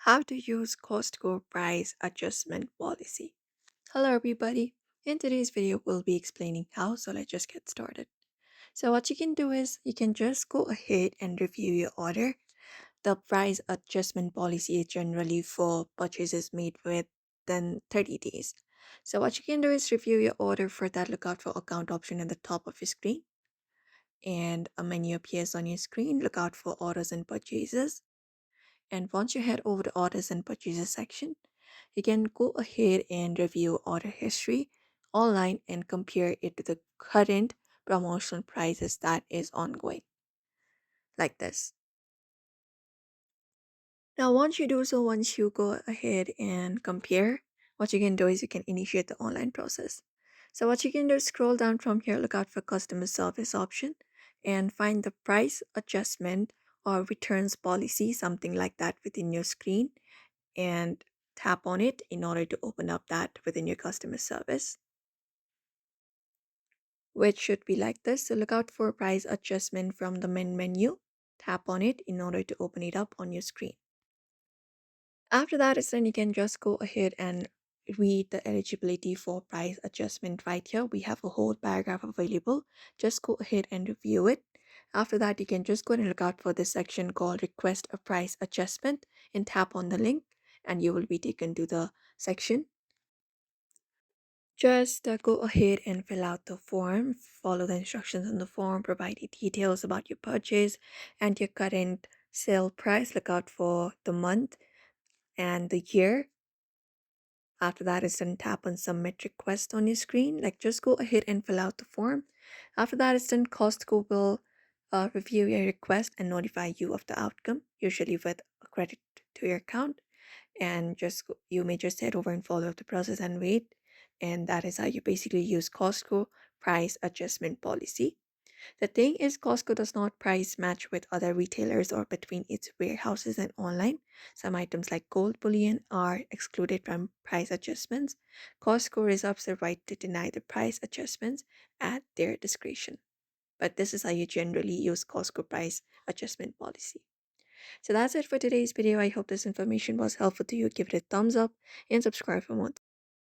How to use Costco price adjustment policy. Hello everybody. In today's video we'll be explaining how, so let's just get started. So what you can do is you can just go ahead and review your order. The price adjustment policy is generally for purchases made within 30 days. So what you can do is review your order. For that, look out for account option at the top of your screen and a menu appears on your screen. Look out for orders and purchases. And once you head over to orders and purchases section, you can go ahead and review order history online and compare it to the current promotional prices that is ongoing, like this. Now, once you go ahead and compare, what you can do is you can initiate the online process. So what you can do is scroll down from here, look out for customer service option and find the price adjustment or returns policy, something like that within your screen, and tap on it in order to open up that within your customer service, which should be like this. So look out for price adjustment from the main menu. Tap on it in order to open it up on your screen. After that is then you can just go ahead and read the eligibility for price adjustment right here. We have a whole paragraph available. Just go ahead and review it. After that, you can just go and look out for this section called request a price adjustment and tap on the link and you will be taken to the section. Just go ahead and fill out the form, follow the instructions on the form, provide the details about your purchase and your current sale price. Look out for the month and the year. After that is done, tap on submit request on your screen. Like just go ahead and fill out the form. After that is done, Costco will review your request and notify you of the outcome, usually with a credit to your account. And you may just head over and follow the process and wait. And that is how you basically use Costco price adjustment policy. The thing is, Costco does not price match with other retailers or between its warehouses and online. Some items like gold bullion are excluded from price adjustments. Costco reserves the right to deny the price adjustments at their discretion. But this is how you generally use Costco price adjustment policy. So that's it for today's video. I hope this information was helpful to you. Give it a thumbs up and subscribe for more.